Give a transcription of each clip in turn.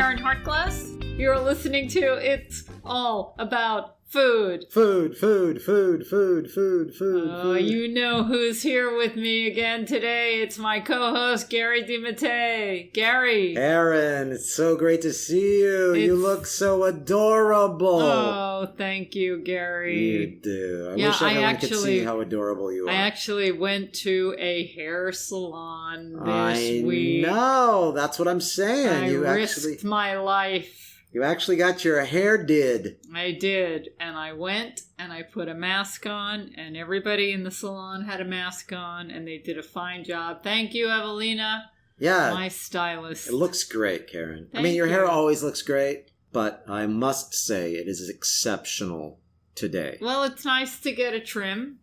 Caryn Hartglass. You're listening to It's All About Food. Food. Oh, you know who's here with me again today. It's my co-host, Gary Mattei. Gary. Herron, it's so great to see you. You look so adorable. Oh, thank you, Gary. You do. I wish everyone could see how adorable you are. I actually went to a hair salon this week. I know. That's what I'm saying. I risked my life. You actually got your hair did. I did. And I went and I put a mask on, and everybody in the salon had a mask on, and they did a fine job. Thank you, Evelina. Yeah. My stylist. It looks great, Caryn. Thank your you. hair always looks great, but I must say it is exceptional today. Well, it's nice to get a trim.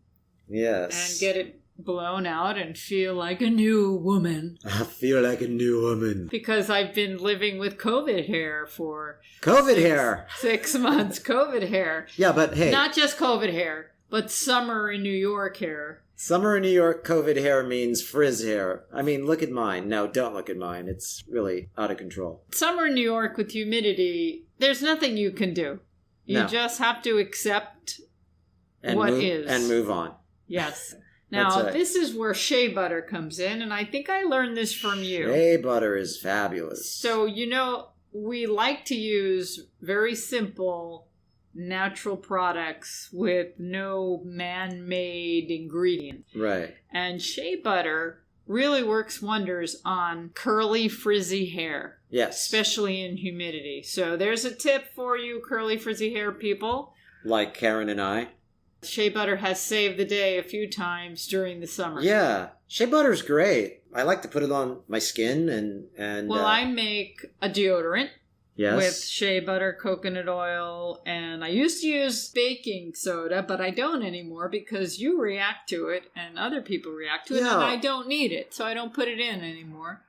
Yes. And get it blown out and feel like a new woman. I feel like a new woman. Because I've been living with COVID hair for... hair! 6 months. COVID hair. Yeah, but hey... Not just COVID hair, but summer in New York hair. Summer in New York COVID hair means frizz hair. I mean, look at mine. No, don't look at mine. It's really out of control. Summer in New York with humidity, there's nothing you can do. You just have to accept what is. And move on. Yes. Now, this is where Shea Butter comes in, and I think I learned this from you. Shea Butter is fabulous. So, we like to use very simple, natural products with no man-made ingredient. Right. And Shea Butter really works wonders on curly, frizzy hair. Yes. Especially in humidity. So, there's a tip for you curly, frizzy hair people. Like Caryn and I. Shea Butter has saved the day a few times during the summer. Yeah. Shea Butter's great. I like to put it on my skin and Well, I make a deodorant. Yes. With shea butter, coconut oil, and I used to use baking soda, but I don't anymore because you react to it and other people react to it, and I don't need it, so I don't put it in anymore.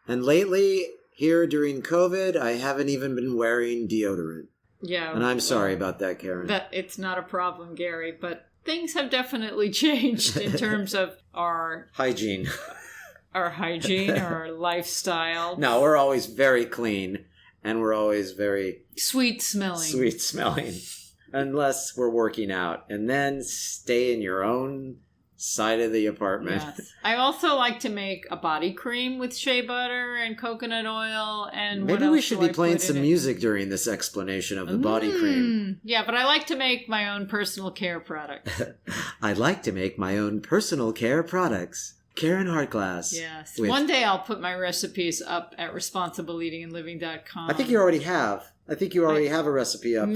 And lately, here during COVID, I haven't even been wearing deodorant. Yeah. And I'm sorry about that, Caryn. It's not a problem, Gary, but things have definitely changed in terms of our... hygiene. Our lifestyle. No, we're always very clean, and we're always very... Sweet smelling. Unless we're working out. And then stay in your own side of the apartment. Yes. I also like to make a body cream with shea butter and coconut oil and maybe we should be playing some music during this explanation of the body cream. Yeah, but I like to make my own personal care products. I like to make my own personal care products. Caryn Hartglass. Yes. One day I'll put my recipes up at responsibleeatingandliving.com. I think you already have. I think you already have a recipe up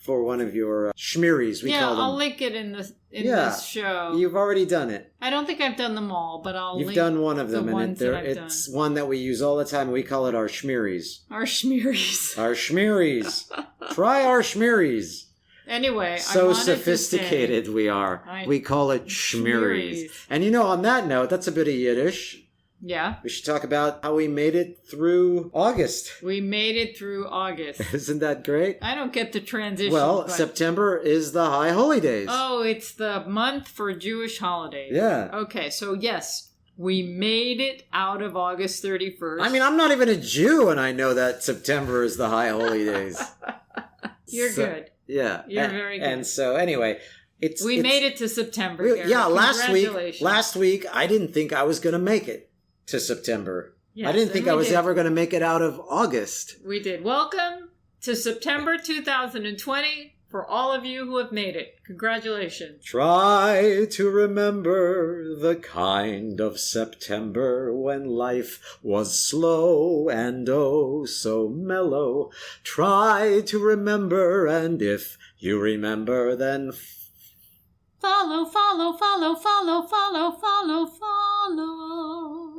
for one of your schmearies, we call them. Yeah, I'll link it in this show. You've already done it. I don't think I've done them all, but You've done one of them, and it's one that we use all the time. We call it our schmearies. Our schmearies. Our schmearies. Try our schmearies. Anyway, so sophisticated we are. We call it schmearies. And on that note, that's a bit of Yiddish. Yeah. We should talk about how we made it through August. We made it through August. Isn't that great? I don't get the transition. Well, September is the High Holy Days. Oh, it's the month for Jewish holidays. Yeah. Okay, so yes, we made it out of August 31st. I'm not even a Jew, and I know that September is the High Holy Days. You're good. Yeah. You're very good. And so, anyway... We made it to September. Yeah, last week, I didn't think I was going to make it to September. Yes, I didn't think I was ever going to make it out of August. We did. Welcome to September 2020 for all of you who have made it. Congratulations. Try to remember the kind of September when life was slow and oh so mellow. Try to remember, and if you remember, then... Follow.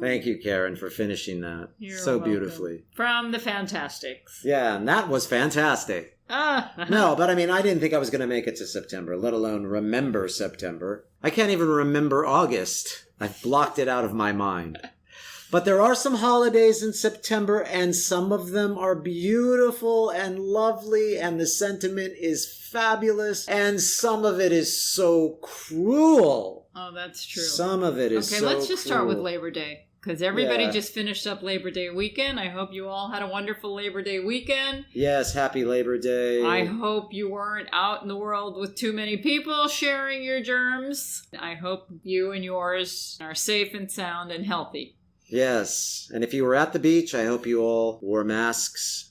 Thank you, Caryn, for finishing that so beautifully. From the Fantastics. Yeah, and that was fantastic. No, but I didn't think I was going to make it to September, let alone remember September. I can't even remember August. I've blocked it out of my mind. But there are some holidays in September, and some of them are beautiful and lovely, and the sentiment is fabulous, and some of it is so cruel. Oh, that's true. Some of it is so cruel. Okay, let's just start with Labor Day. because everybody just finished up Labor Day weekend. I hope you all had a wonderful Labor Day weekend. Yes, happy Labor Day. I hope you weren't out in the world with too many people sharing your germs. I hope you and yours are safe and sound and healthy. Yes, and if you were at the beach, I hope you all wore masks.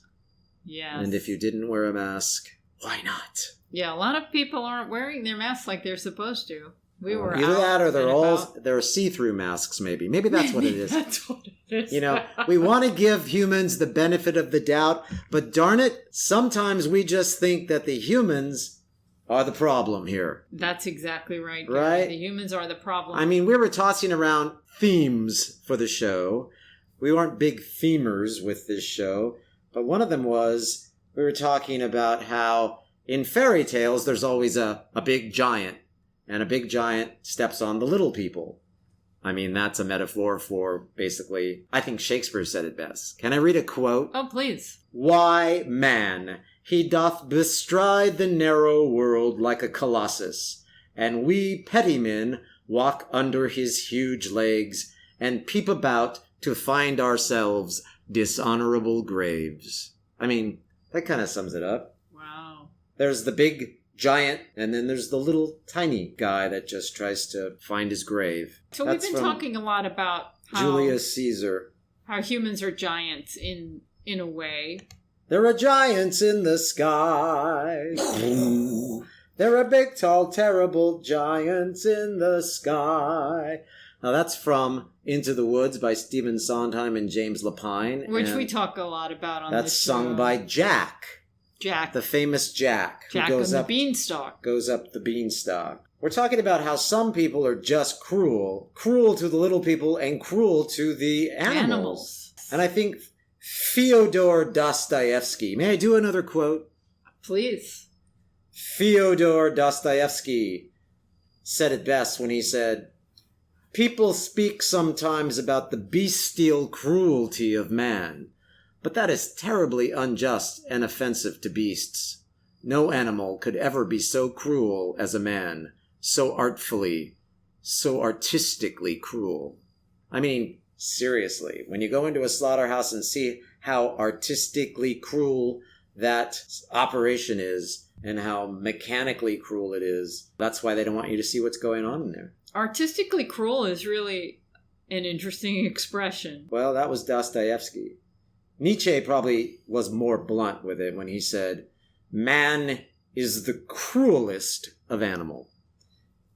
Yes. And if you didn't wear a mask, why not? Yeah, a lot of people aren't wearing their masks like they're supposed to. We were either out that or they're see-through masks, maybe. Maybe that's what it is. That's what it is. You know, we want to give humans the benefit of the doubt, but darn it, sometimes we just think that the humans are the problem here. That's exactly right. Right? The humans are the problem. I mean, we were tossing around themes for the show. We weren't big themers with this show, but one of them was we were talking about how in fairy tales there's always a big giant. And a big giant steps on the little people. I mean, that's a metaphor for basically, I think Shakespeare said it best. Can I read a quote? Oh, please. Why, man, he doth bestride the narrow world like a colossus, and we petty men walk under his huge legs and peep about to find ourselves dishonorable graves. I mean, that kind of sums it up. Wow. There's the big giant, and then there's the little tiny guy that just tries to find his grave. So we've been talking a lot about how Julius Caesar. How humans are giants in a way. There are giants in the sky. There are big, tall, terrible giants in the sky. Now that's from Into the Woods by Stephen Sondheim and James Lapine. Which we talk a lot about on this show. That's sung by Jack. The famous Jack. Jack who goes on the up, beanstalk. Goes up the beanstalk. We're talking about how some people are just cruel. Cruel to the little people and cruel to the animals. And I think Fyodor Dostoevsky. May I do another quote? Please. Fyodor Dostoevsky said it best when he said, "People speak sometimes about the bestial cruelty of man. But that is terribly unjust and offensive to beasts. No animal could ever be so cruel as a man, so artfully, so artistically cruel." I mean, seriously, when you go into a slaughterhouse and see how artistically cruel that operation is and how mechanically cruel it is, that's why they don't want you to see what's going on in there. Artistically cruel is really an interesting expression. Well, that was Dostoevsky. Nietzsche probably was more blunt with it when he said, "Man is the cruelest of animal."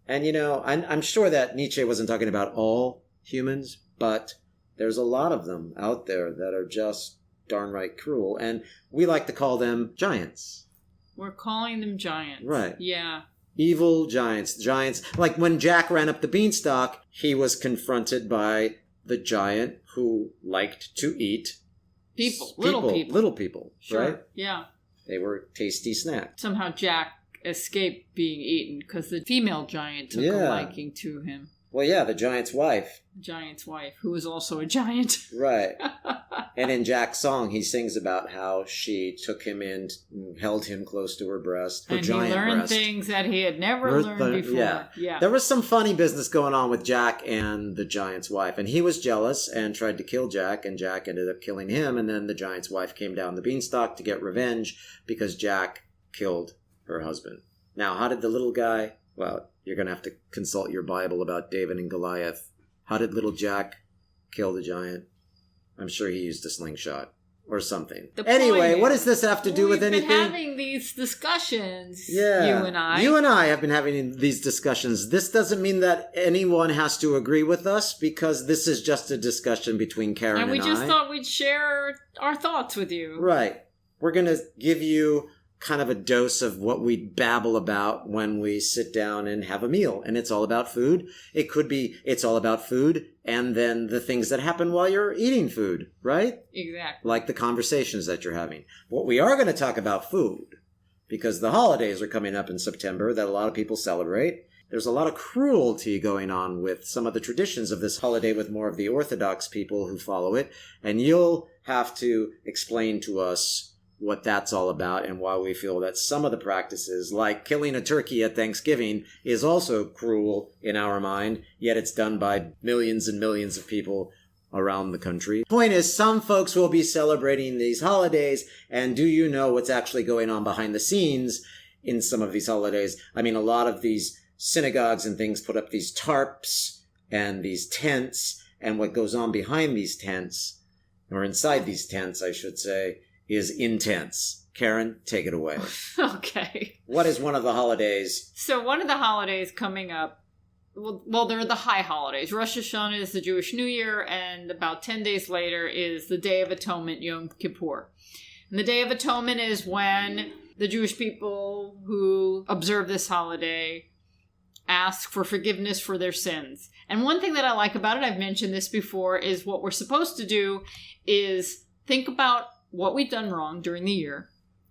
And, you know, I'm sure that Nietzsche wasn't talking about all humans, but there's a lot of them out there that are just darn right cruel. And we like to call them giants. We're calling them giants. Right. Yeah. Evil giants. Giants. Like when Jack ran up the beanstalk, he was confronted by the giant who liked to eat Little people, sure. Right? Yeah. They were tasty snacks. Somehow Jack escaped being eaten because the female giant took a liking to him. Well, yeah, the giant's wife. Giant's wife, who was also a giant. Right. And in Jack's song, he sings about how she took him in and held him close to her breast. Her and giant he learned breast. things that he had never learned before. Yeah. There was some funny business going on with Jack and the giant's wife. And he was jealous and tried to kill Jack, and Jack ended up killing him. And then the giant's wife came down the beanstalk to get revenge because Jack killed her husband. Now, how did the little guy... Well, you're going to have to consult your Bible about David and Goliath. How did little Jack kill the giant? I'm sure he used a slingshot or something. Anyway, what does this have to do with anything? We've been having these discussions, you and I. You and I have been having these discussions. This doesn't mean that anyone has to agree with us, because this is just a discussion between Caryn and I. And we just thought we'd share our thoughts with you. Right. We're going to give you kind of a dose of what we babble about when we sit down and have a meal. And it's all about food. It could be it's all about food and then the things that happen while you're eating food, right? Exactly. Like the conversations that you're having. What we are going to talk about food, because the holidays are coming up in September that a lot of people celebrate. There's a lot of cruelty going on with some of the traditions of this holiday with more of the Orthodox people who follow it. And you'll have to explain to us what that's all about and why we feel that some of the practices, like killing a turkey at Thanksgiving, is also cruel in our mind, yet it's done by millions and millions of people around the country. Point is, some folks will be celebrating these holidays, and do you know what's actually going on behind the scenes in some of these holidays? I mean, a lot of these synagogues and things put up these tarps and these tents, and what goes on behind these tents, or inside these tents, I should say, is intense. Caryn, take it away. Okay. What is one of the holidays? So one of the holidays coming up, well, they're the high holidays. Rosh Hashanah is the Jewish New Year, and about 10 days later is the Day of Atonement, Yom Kippur. And the Day of Atonement is when the Jewish people who observe this holiday ask for forgiveness for their sins. And one thing that I like about it, I've mentioned this before, is what we're supposed to do is think about what we've done wrong during the year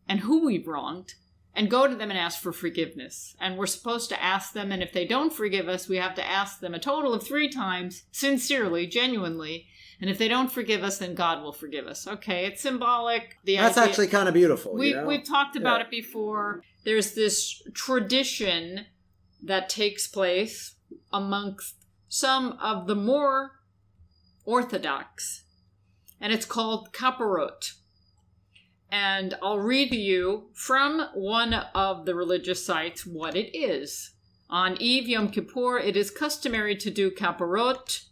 and who we've wronged, and go to them and ask for forgiveness. And we're supposed to ask them, and if they don't forgive us, we have to ask them a total of 3 times, sincerely, genuinely. And if they don't forgive us, then God will forgive us. Okay, it's symbolic. That's actually kind of beautiful. We've talked about it before. There's this tradition that takes place amongst some of the more orthodox, and it's called Kapparot. And I'll read to you from one of the religious sites what it is. On Eve Yom Kippur, it is customary to do Kapparot,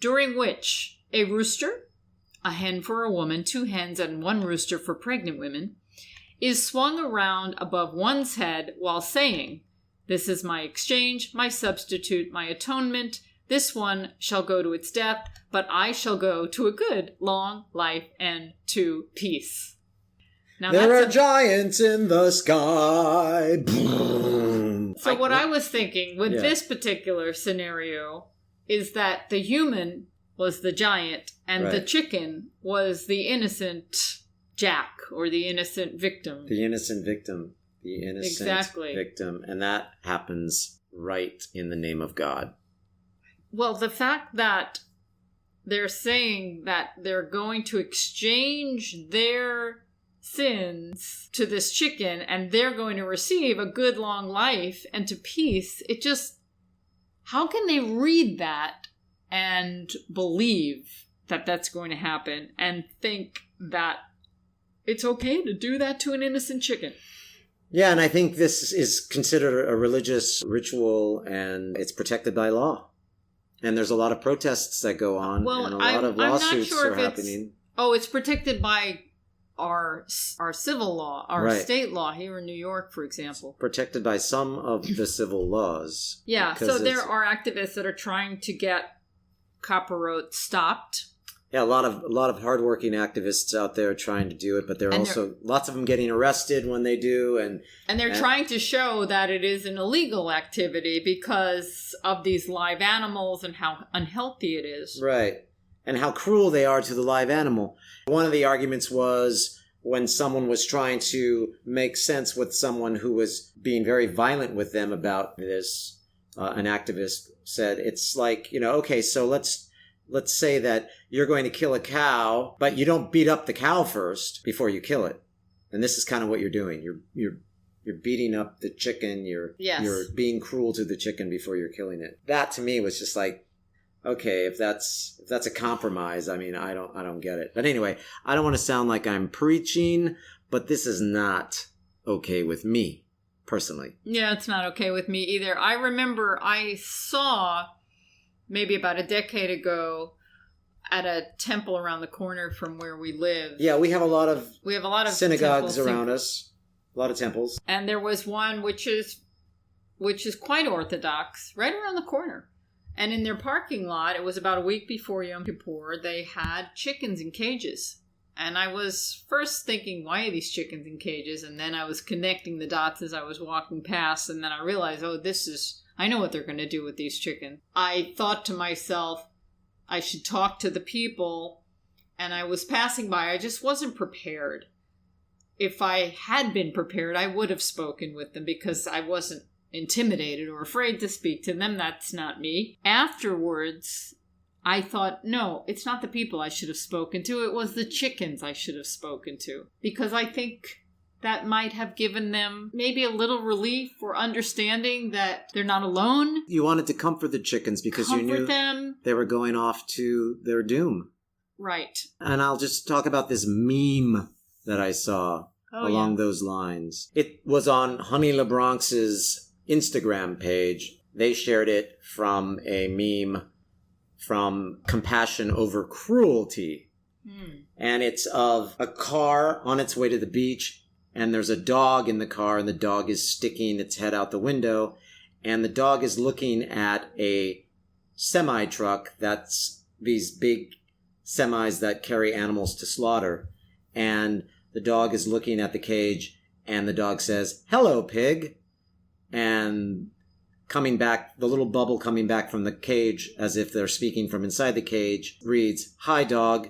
during which a rooster, a hen for a woman, 2 hens, and 1 rooster for pregnant women, is swung around above one's head while saying, "This is my exchange, my substitute, my atonement. This one shall go to its death, but I shall go to a good, long life and to peace." Now, there are giants in the sky. So what I was thinking with this particular scenario is that the human was the giant and the chicken was the innocent jack or the innocent victim. The innocent victim. The innocent victim. And that happens right in the name of God. Well, the fact that they're saying that they're going to exchange their sins to this chicken and they're going to receive a good long life and to peace, it just, how can they read that and believe that that's going to happen and think that it's okay to do that to an innocent chicken? Yeah, and I think this is considered a religious ritual and it's protected by law. And there's a lot of protests that go on and a lot of lawsuits are happening. It's protected by our civil law, our state law here in New York, for example. Protected by some of the civil laws. Yeah, so there are activists that are trying to get Kapparot stopped. Yeah, a lot of hardworking activists out there trying to do it, but there are also lots of them getting arrested when they do, and they're trying to show that it is an illegal activity because of these live animals and how unhealthy it is. Right. And how cruel they are to the live animal. One of the arguments was when someone was trying to make sense with someone who was being very violent with them about this, an activist said, it's like, okay, so let's say that you're going to kill a cow, but you don't beat up the cow first before you kill it. And this is kind of what you're doing. You're beating up the chicken. You're being cruel to the chicken before you're killing it. That to me was just like, okay, if that's a compromise, I mean, I don't get it. But anyway, I don't want to sound like I'm preaching, but this is not okay with me, personally. Yeah, it's not okay with me either. I remember I saw maybe about a decade ago at a temple around the corner from where we live. Yeah, we have a lot of synagogues temples around us. A lot of temples. And there was one which is quite orthodox, right around the corner. And in their parking lot, it was about a week before Yom Kippur, they had chickens in cages. And I was first thinking, why are these chickens in cages? And then I was connecting the dots as I was walking past. And then I realized, I know what they're going to do with these chickens. I thought to myself, I should talk to the people. And I was passing by. I just wasn't prepared. If I had been prepared, I would have spoken with them because I wasn't intimidated or afraid to speak to them. That's not me. Afterwards, I thought, no, it's not the people I should have spoken to. It was the chickens I should have spoken to. Because I think that might have given them maybe a little relief or understanding that they're not alone. You wanted to comfort the chickens because you knew them. They were going off to their doom. Right. And I'll just talk about this meme that I saw along those lines. It was on Honey LeBronx's Instagram page. They shared it from a meme from Compassion Over Cruelty. And it's of a car on its way to the beach, and there's a dog in the car, and the dog is sticking its head out the window, and the dog is looking at a semi-truck that's these big semis that carry animals to slaughter, and the dog is looking at the cage, and the dog says, "Hello, pig," and coming back, the little bubble coming back from the cage, as if they're speaking from inside the cage, reads, "Hi, dog."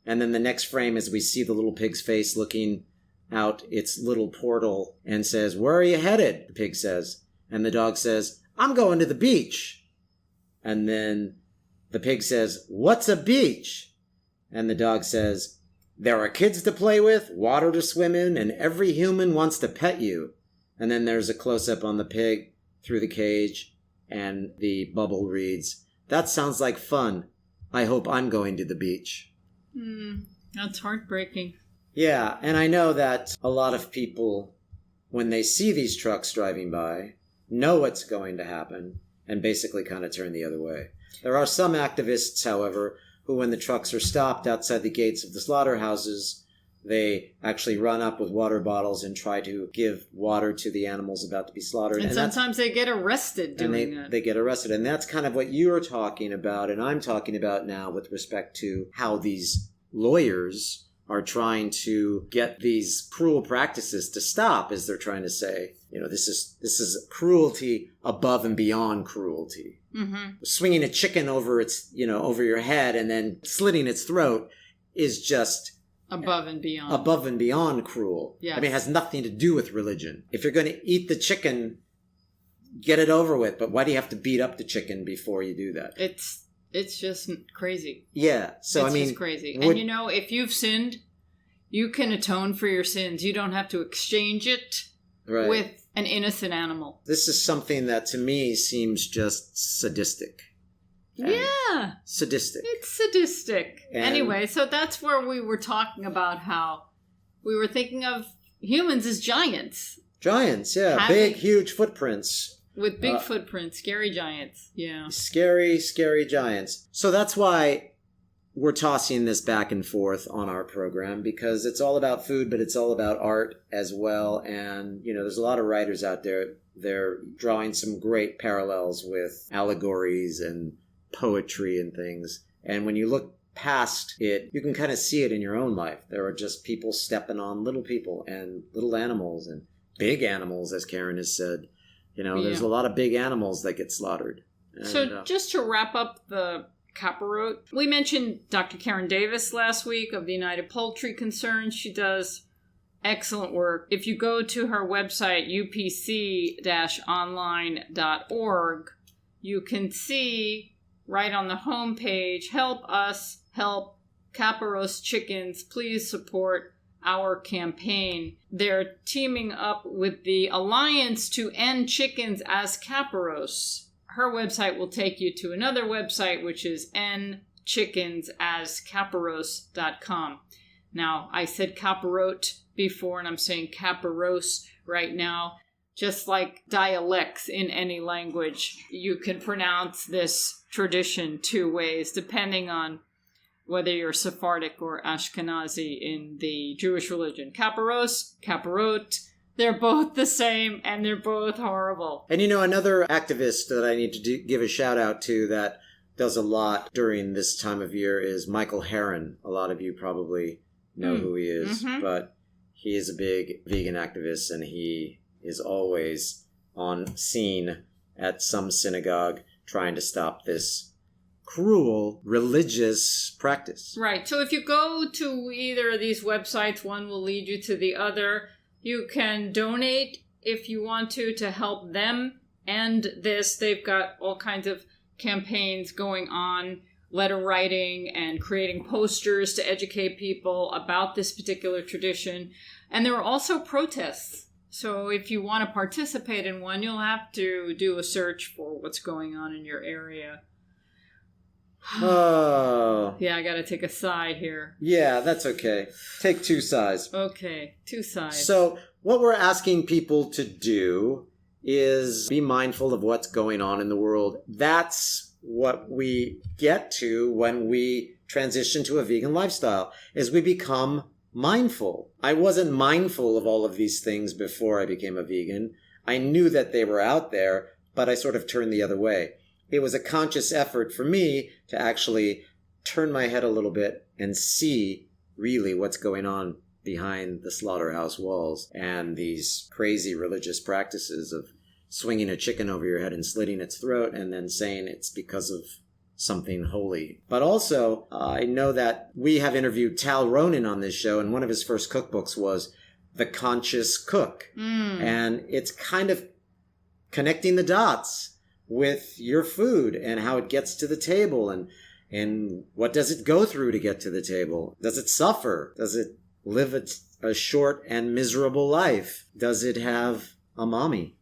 And then the next frame is we see the little pig's face looking out its little portal and says, "Where are you headed?" the pig says. And the dog says, "I'm going to the beach." And then the pig says, "What's a beach?" And the dog says, "There are kids to play with, water to swim in, and every human wants to pet you." And then there's a close-up on the pig through the cage, and the bubble reads, "That sounds like fun. I hope I'm going to the beach." That's heartbreaking. Yeah, and I know that a lot of people, when they see these trucks driving by, know what's going to happen and basically kind of turn the other way. There are some activists, however, who when the trucks are stopped outside the gates of the slaughterhouses, they actually run up with water bottles and try to give water to the animals about to be slaughtered. And sometimes they get arrested doing that. They get arrested. And that's kind of what you're talking about and I'm talking about now with respect to how these lawyers are trying to get these cruel practices to stop, as they're trying to say, this is cruelty above and beyond cruelty. Swinging a chicken over over your head and then slitting its throat is just above and beyond cruel. Yes. I mean, it has nothing to do with religion. If you're going to eat the chicken, get it over with. But why do you have to beat up the chicken before you do that? It's just crazy. Yeah. So it's just crazy. And if you've sinned, you can atone for your sins. You don't have to exchange it with an innocent animal. This is something that to me seems just sadistic. Yeah. Sadistic. It's sadistic. Anyway, so that's where we were talking about how we were thinking of humans as giants. Giants, yeah. Big, huge footprints. With big footprints. Scary giants. Yeah. Scary, scary giants. So that's why we're tossing this back and forth on our program, because it's all about food, but it's all about art as well. And, there's a lot of writers out there. They're drawing some great parallels with allegories and poetry and things, and when you look past it, you can kind of see it in your own life. There are just people stepping on little people and little animals and big animals, as Caryn has said. There's a lot of big animals that get slaughtered. And, so just to wrap up the Kapparot, we mentioned Dr. Caryn Davis last week of the United Poultry Concerns. She does excellent work. If you go to her website, upc-online.org, you can see right on the homepage, "Help us, help Kaporos chickens, please support our campaign." They're teaming up with the Alliance to End Chickens as Kaporos. Her website will take you to another website, which is endchickensAsKaporos.com. Now, I said Kaporot before, and I'm saying Kaporos right now. Just like dialects in any language, you can pronounce this tradition two ways, depending on whether you're Sephardic or Ashkenazi in the Jewish religion. Kaparos, Kapparot, they're both the same, and they're both horrible. And another activist that I need to give a shout out to that does a lot during this time of year is Michael Herron. A lot of you probably know who he is, but he is a big vegan activist, and he is always on scene at some synagogue trying to stop this cruel religious practice. Right. So if you go to either of these websites, one will lead you to the other. You can donate if you want to help them end this. They've got all kinds of campaigns going on, letter writing and creating posters to educate people about this particular tradition. And there are also protests. So if you want to participate in one, you'll have to do a search for what's going on in your area. Oh. Yeah, I got to take a sigh here. Yeah, that's okay. Take 2 sighs. Okay, 2 sighs. So what we're asking people to do is be mindful of what's going on in the world. That's what we get to when we transition to a vegan lifestyle, is we become mindful. I wasn't mindful of all of these things before I became a vegan. I knew that they were out there, but I sort of turned the other way. It was a conscious effort for me to actually turn my head a little bit and see really what's going on behind the slaughterhouse walls and these crazy religious practices of swinging a chicken over your head and slitting its throat and then saying it's because of something holy. But also, I know that we have interviewed Tal Ronan on this show, and one of his first cookbooks was The Conscious Cook. And it's kind of connecting the dots with your food and how it gets to the table, and what does it go through to get to the table? Does it suffer? Does it live a short and miserable life? Does it have a mommy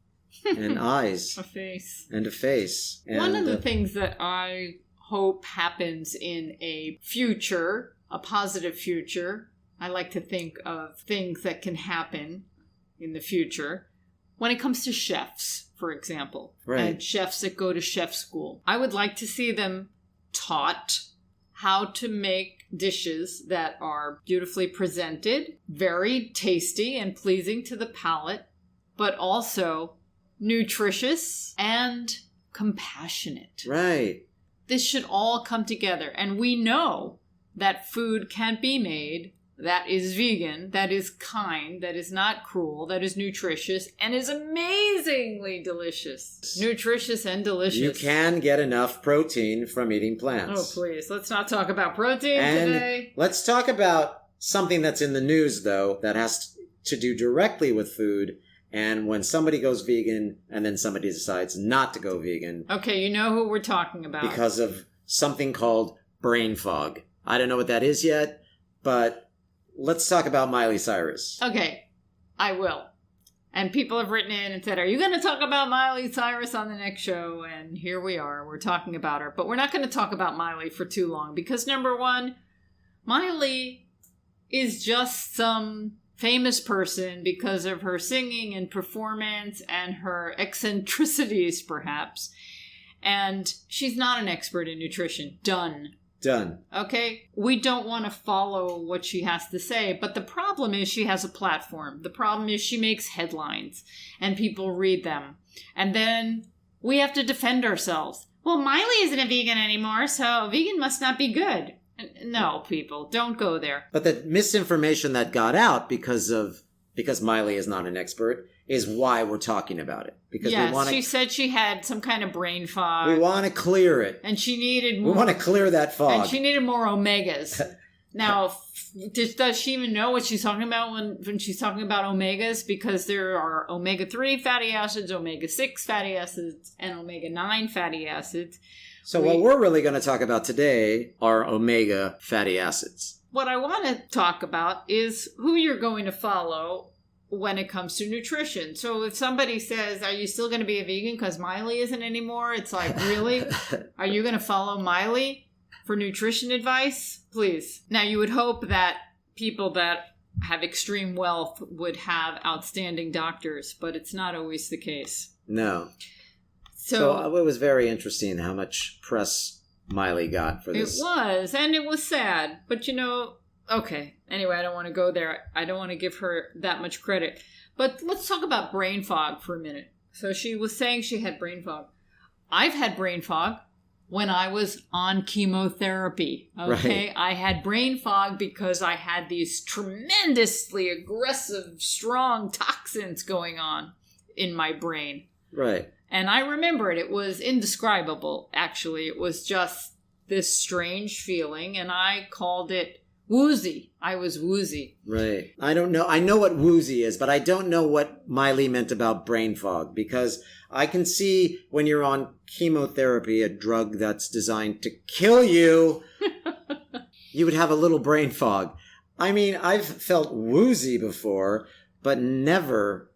and eyes? A face. And a face. And one of the things that I hope happens in a future, a positive future, I like to think of things that can happen in the future when it comes to chefs, for example, and chefs that go to chef school. I would like to see them taught how to make dishes that are beautifully presented, very tasty and pleasing to the palate, but also nutritious and compassionate. Right. This should all come together. And we know that food can be made that is vegan, that is kind, that is not cruel, that is nutritious, and is amazingly delicious. Nutritious and delicious. You can get enough protein from eating plants. Oh, please. Let's not talk about protein today. Let's talk about something that's in the news, though, that has to do directly with food. And when somebody goes vegan and then somebody decides not to go vegan. Okay, you know who we're talking about. Because of something called brain fog. I don't know what that is yet, but let's talk about Miley Cyrus. Okay, I will. And people have written in and said, are you going to talk about Miley Cyrus on the next show? And here we are. We're talking about her. But we're not going to talk about Miley for too long. Because number one, Miley is just some famous person because of her singing and performance and her eccentricities, perhaps. And she's not an expert in nutrition. Done. Okay? We don't want to follow what she has to say, but the problem is she has a platform. The problem is she makes headlines, and people read them. And then we have to defend ourselves. Well, Miley isn't a vegan anymore, so vegan must not be good. No, people, don't go there. But the misinformation that got out because Miley is not an expert is why we're talking about it. Because she said she had some kind of brain fog. We want to clear it. And she needed more. We want to clear that fog. And she needed more omegas. Now, does she even know what she's talking about when she's talking about omegas? Because there are omega-3 fatty acids, omega-6 fatty acids, and omega-9 fatty acids. So what we're really going to talk about today are omega fatty acids. What I want to talk about is who you're going to follow when it comes to nutrition. So if somebody says, are you still going to be a vegan because Miley isn't anymore? It's like, really? Are you going to follow Miley for nutrition advice? Please. Now, you would hope that people that have extreme wealth would have outstanding doctors, but it's not always the case. No. So it was very interesting how much press Miley got for this. It was, and it was sad. But okay. Anyway, I don't want to go there. I don't want to give her that much credit. But let's talk about brain fog for a minute. So she was saying she had brain fog. I've had brain fog when I was on chemotherapy. Okay? Right. I had brain fog because I had these tremendously aggressive, strong toxins going on in my brain. Right. And I remember it. It was indescribable, actually. It was just this strange feeling, and I called it woozy. I was woozy. Right. I don't know. I know what woozy is, but I don't know what Miley meant about brain fog, because I can see when you're on chemotherapy, a drug that's designed to kill you, you would have a little brain fog. I mean, I've felt woozy before, but never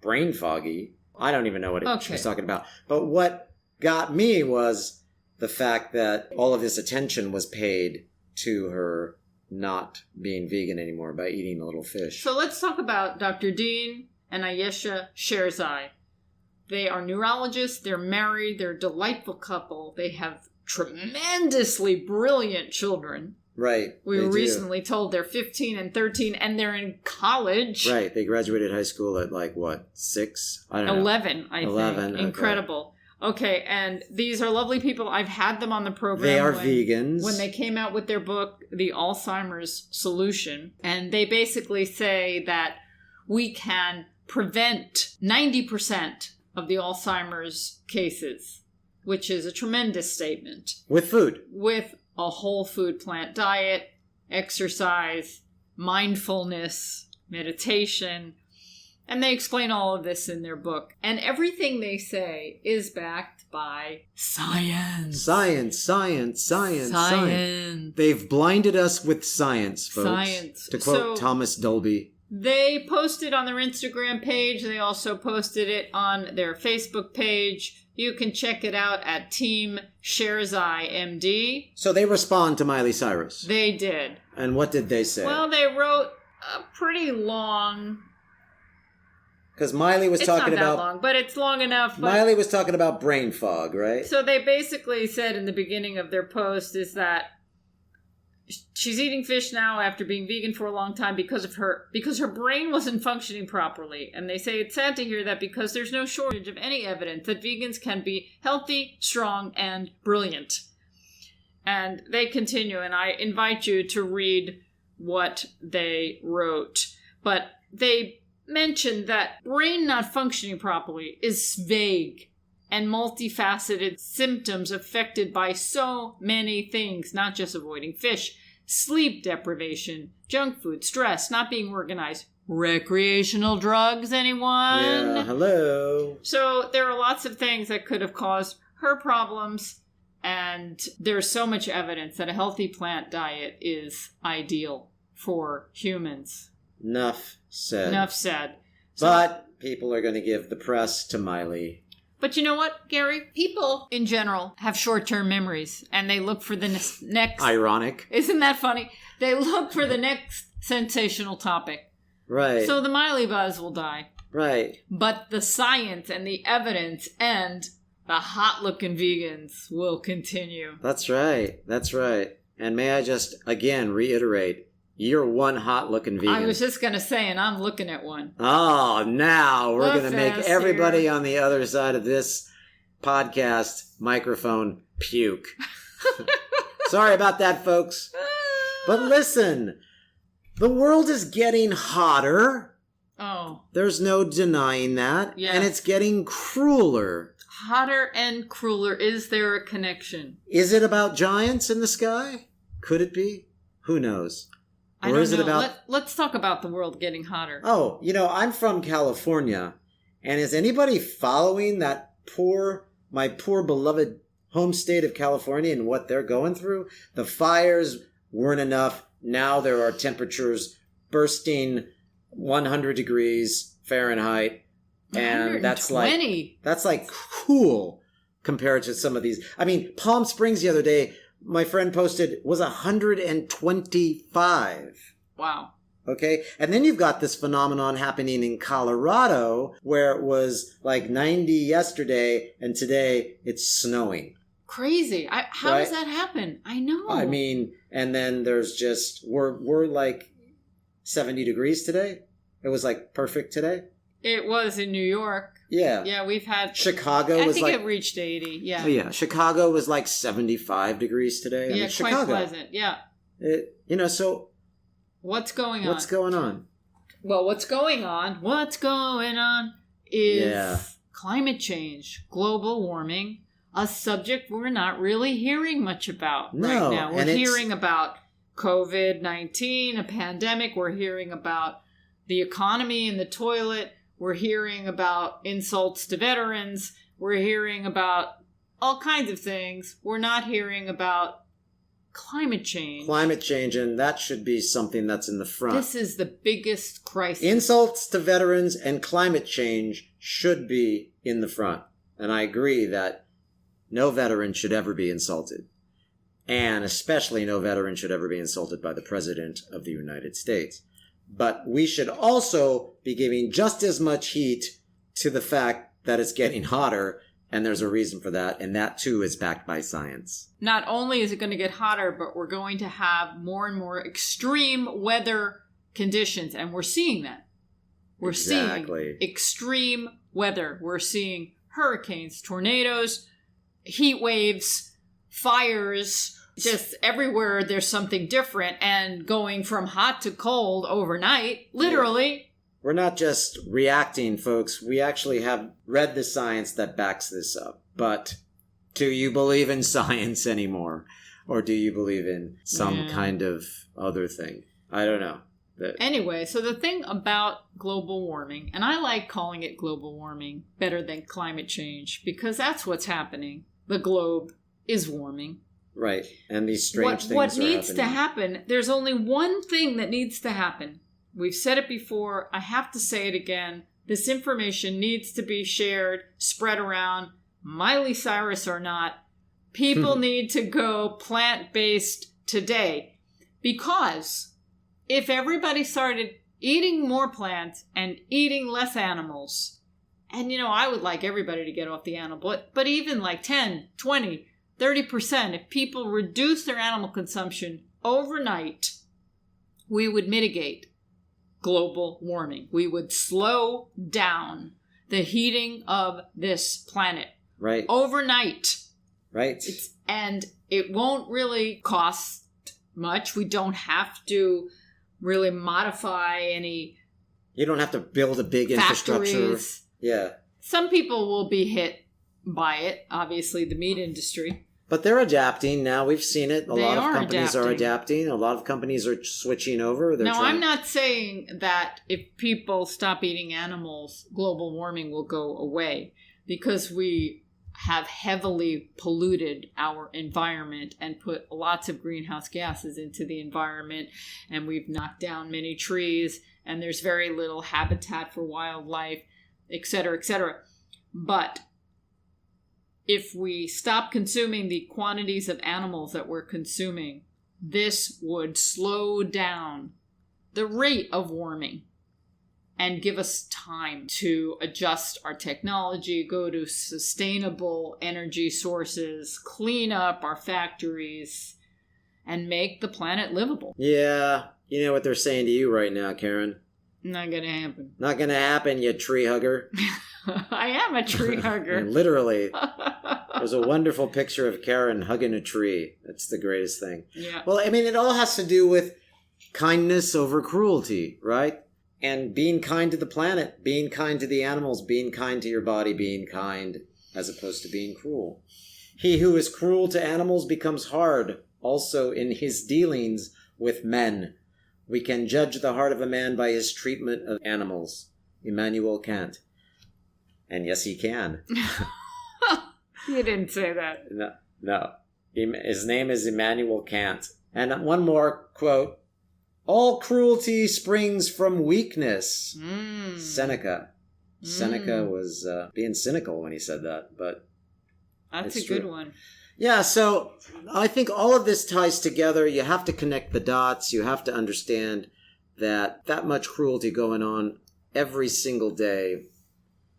brain foggy. I don't even know what she was talking about. But what got me was the fact that all of this attention was paid to her not being vegan anymore by eating a little fish. So let's talk about Dr. Dean and Ayesha Sherzai. They are neurologists. They're married. They're a delightful couple. They have tremendously brilliant children. Right. We were recently told they're 15 and 13, and they're in college. Right. They graduated high school at 6? I don't know. 11, I think. 11. Incredible. Okay, and these are lovely people. I've had them on the program. They are vegans. When they came out with their book, The Alzheimer's Solution. And they basically say that we can prevent 90% of the Alzheimer's cases, which is a tremendous statement. With food. With a whole food plant diet, exercise, mindfulness, meditation. And they explain all of this in their book. And everything they say is backed by science. Science. They've blinded us with science, folks. Science. To quote Thomas Dolby. They posted on their Instagram page. They also posted it on their Facebook page. You can check it out at Team Sherzai MD. So they respond to Miley Cyrus. They did. And what did they say? Well, they wrote a pretty long... Because Miley was talking about... It's not that long, but it's long enough. Miley was talking about brain fog, right? So they basically said in the beginning of their post is that she's eating fish now after being vegan for a long time because her brain wasn't functioning properly. And they say it's sad to hear that because there's no shortage of any evidence that vegans can be healthy, strong, and brilliant. And they continue, and I invite you to read what they wrote. But they mentioned that brain not functioning properly is vague and multifaceted symptoms affected by so many things, not just avoiding fish, sleep deprivation, junk food, stress, not being organized, recreational drugs, anyone? Yeah, hello. So there are lots of things that could have caused her problems, and there's so much evidence that a healthy plant diet is ideal for humans. Enough said. So, but people are going to give the press to Miley. But you know what, Gary? People in general have short-term memories, and they look for the next... Ironic. Isn't that funny? They look for the next sensational topic. Right. So the Miley buzz will die. Right. But the science and the evidence and the hot-looking vegans will continue. That's right. And may I just, again, reiterate, you're one hot-looking vegan. I was just going to say, and I'm looking at one. Oh, now we're going to make everybody on the other side of this podcast microphone puke. Sorry about that, folks. But listen, the world is getting hotter. Oh. There's no denying that. Yeah. And it's getting crueler. Hotter and crueler. Is there a connection? Is it about giants in the sky? Could it be? Who knows? I don't know. Let's talk about the world getting hotter. Oh, I'm from California. And is anybody following my poor beloved home state of California and what they're going through? The fires weren't enough. Now there are temperatures bursting 100 degrees Fahrenheit. And that's like cool compared to some of these. I mean, Palm Springs the other day, my friend posted, was 125. Wow. Okay? And then you've got this phenomenon happening in Colorado where it was like 90 yesterday and today it's snowing. Crazy. How does that happen? I know. I mean, and then there's just, we're like 70 degrees today. It was like perfect today. It was in New York. Yeah. Yeah, we've had... Chicago was like... I think it reached 80, yeah. Oh, yeah. Chicago was like 75 degrees today. Yeah, quite pleasant, yeah. So... What's going on? Well, what's going on is climate change, global warming, a subject we're not really hearing much about right now. We're hearing about COVID-19, a pandemic. We're hearing about the economy in the toilet. We're hearing about insults to veterans. We're hearing about all kinds of things. We're not hearing about climate change. Climate change, and that should be something that's in the front. This is the biggest crisis. Insults to veterans and climate change should be in the front. And I agree that no veteran should ever be insulted. And especially no veteran should ever be insulted by the President of the United States. But we should also be giving just as much heat to the fact that it's getting hotter, and there's a reason for that, and that too is backed by science. Not only is it going to get hotter, but we're going to have more and more extreme weather conditions, and we're seeing that. We're seeing extreme weather. We're seeing hurricanes, tornadoes, heat waves, fires, just everywhere there's something different, and going from hot to cold overnight, literally. Yeah. We're not just reacting, folks. We actually have read the science that backs this up. But do you believe in science anymore? Or do you believe in some kind of other thing? I don't know. Anyway, so the thing about global warming, and I like calling it global warming better than climate change, because that's what's happening. The globe is warming. Right. And these strange things are happening. What needs happening. to happen, there's only one thing that needs to happen. We've said it before. I have to say it again. This information needs to be shared, spread around, Miley Cyrus or not. People need to go plant-based today. Because if everybody started eating more plants and eating less animals, and, I would like everybody to get off the animal, but even like 10, 20, 30%, if people reduce their animal consumption overnight, we would mitigate global warming. We would slow down the heating of this planet. Right. Overnight. Right. And it won't really cost much. We don't have to really modify any. You don't have to build a big factories. Infrastructure. Yeah. Some people will be hit by it. Obviously, the meat industry. But they're adapting now. We've seen it. A lot of companies are adapting. A lot of companies are switching over. I'm not saying that if people stop eating animals, global warming will go away, because we have heavily polluted our environment and put lots of greenhouse gases into the environment, and we've knocked down many trees, and there's very little habitat for wildlife, etc., etc. But if we stop consuming the quantities of animals that we're consuming, this would slow down the rate of warming and give us time to adjust our technology, go to sustainable energy sources, clean up our factories, and make the planet livable. Yeah. You know what they're saying to you right now, Caryn? Not gonna happen. Not gonna happen, you tree hugger. I am a tree hugger. Literally. There's a wonderful picture of Caryn hugging a tree. That's the greatest thing. Yeah. Well, I mean, it all has to do with kindness over cruelty, right? And being kind to the planet, being kind to the animals, being kind to your body, being kind as opposed to being cruel. He who is cruel to animals becomes hard also in his dealings with men. We can judge the heart of a man by his treatment of animals. Immanuel Kant. And yes, he can. You didn't say that. No. His name is Immanuel Kant. And one more quote. All cruelty springs from weakness. Seneca. Seneca was being cynical when he said that, but that's a good one. Yeah, so I think all of this ties together. You have to connect the dots. You have to understand that much cruelty going on every single day.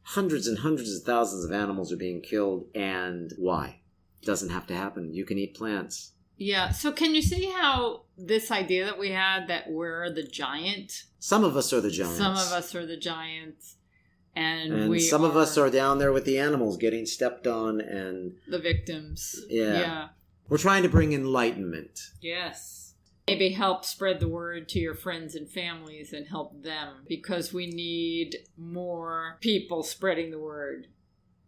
Hundreds and hundreds of thousands of animals are being killed. And why? It doesn't have to happen. You can eat plants. Yeah. So can you see how this idea that we had that we're the giant? Some of us are the giants. Some of us are the giants. And some of us are down there with the animals getting stepped on and the victims. Yeah. We're trying to bring enlightenment. Yes. Maybe help spread the word to your friends and families and help them, because we need more people spreading the word.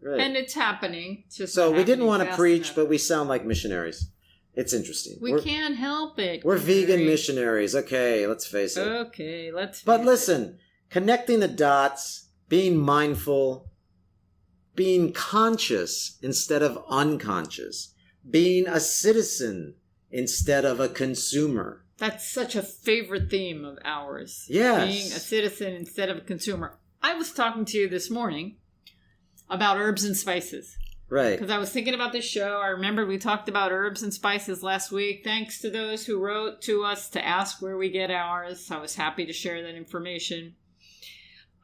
Right. And it's happening. It's just so we didn't want to preach, but we sound like missionaries. It's interesting. We can't help it. We're vegan missionaries. Okay, let's face it. Okay, let's face But listen, connecting the dots, being mindful, being conscious instead of unconscious, being a citizen instead of a consumer. That's such a favorite theme of ours. Yes. Being a citizen instead of a consumer. I was talking to you this morning about herbs and spices. Right. Because I was thinking about this show. I remember we talked about herbs and spices last week. Thanks to those who wrote to us to ask where we get ours. I was happy to share that information.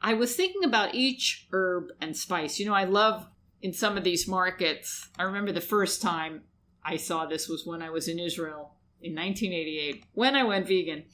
I was thinking about each herb and spice. You know, I love in some of these markets. I remember the first time I saw this was when I was in Israel in 1988, when I went vegan.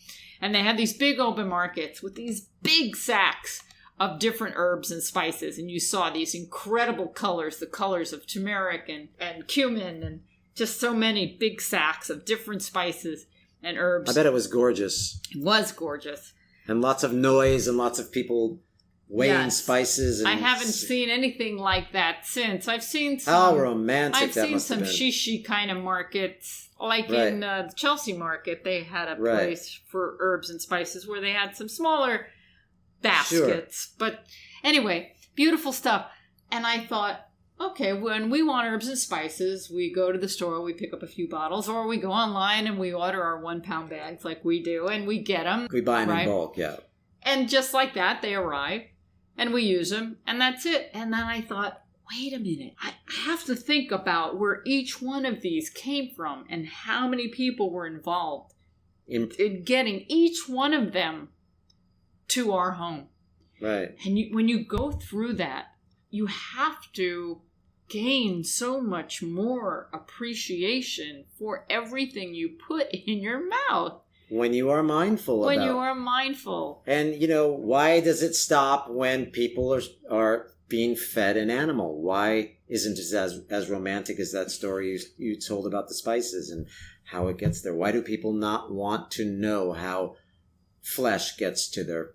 And they had these big open markets with these big sacks of different herbs and spices. And you saw these incredible colors, the colors of turmeric and cumin, and just so many big sacks of different spices and herbs. I bet it was gorgeous. It was gorgeous. And lots of noise and lots of people weighing spices. And I haven't seen anything like that since. I've seen some... How romantic I've that seen must have some been. shishi kind of markets. Like in the Chelsea market, they had a place for herbs and spices where they had some smaller baskets. Sure. But anyway, beautiful stuff. And I thought, okay, when we want herbs and spices, we go to the store, we pick up a few bottles, or we go online and we order our 1 pound bags like we do, and we get them. We buy them in bulk, yeah. And just like that, they arrive, and we use them, and that's it. And then I thought, wait a minute, I have to think about where each one of these came from and how many people were involved in getting each one of them to our home. Right. And when you go through that, you have to gain so much more appreciation for everything you put in your mouth. When you are mindful When you are mindful. And, you know, why does it stop when people are being fed an animal? Why isn't it as romantic as that story you told about the spices and how it gets there? Why do people not want to know how flesh gets to their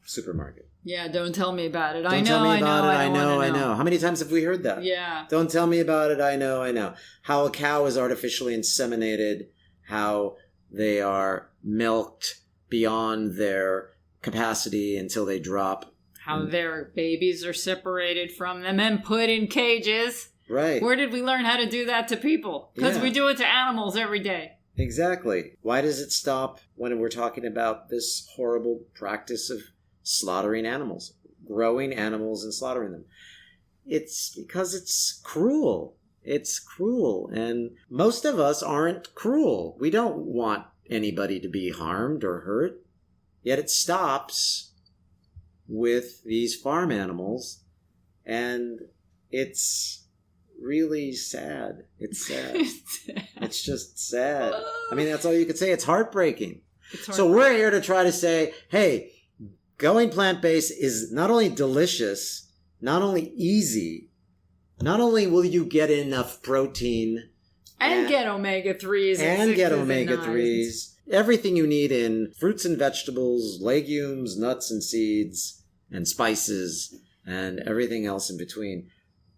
supermarket? Yeah, don't tell me about it. Don't tell me about it. I know. How many times have we heard that? Yeah. Don't tell me about it. I know. How a cow is artificially inseminated, how they are milked beyond their capacity until they drop. How their babies are separated from them and put in cages. Right. Where did we learn how to do that to people? Because we do it to animals every day. Exactly. Why does it stop when we're talking about this horrible practice of slaughtering animals, growing animals and slaughtering them? It's because it's cruel. It's cruel. And most of us aren't cruel. We don't want anybody to be harmed or hurt. Yet it stops with these farm animals, and it's really sad. It's sad. It's just sad. I mean, that's all you could say. It's heartbreaking. So we're here to try to say, hey, going plant-based is not only delicious, not only easy, not only will you get enough protein and get omega-3s and get omega-3s, everything you need in fruits and vegetables, legumes, nuts and seeds, and spices, and everything else in between.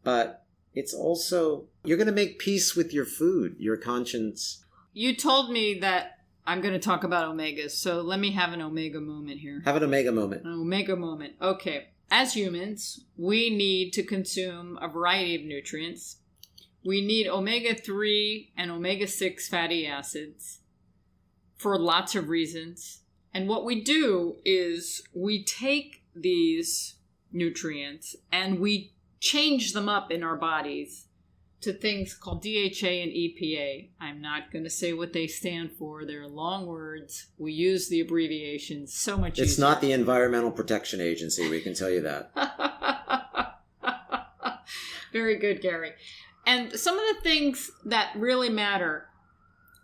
But it's also, you're going to make peace with your food, your conscience. You told me that I'm going to talk about omegas, so let me have an omega moment here. Have an omega moment. An omega moment. Okay. As humans, we need to consume a variety of nutrients. We need omega-3 and omega-6 fatty acids for lots of reasons. And what we do is we take these nutrients and we change them up in our bodies to things called DHA and EPA. I'm not going to say what they stand for. They're long words. We use the abbreviations so much It's easier. not the Environmental Protection Agency, we can tell you that. Very good, Gary. And some of the things that really matter,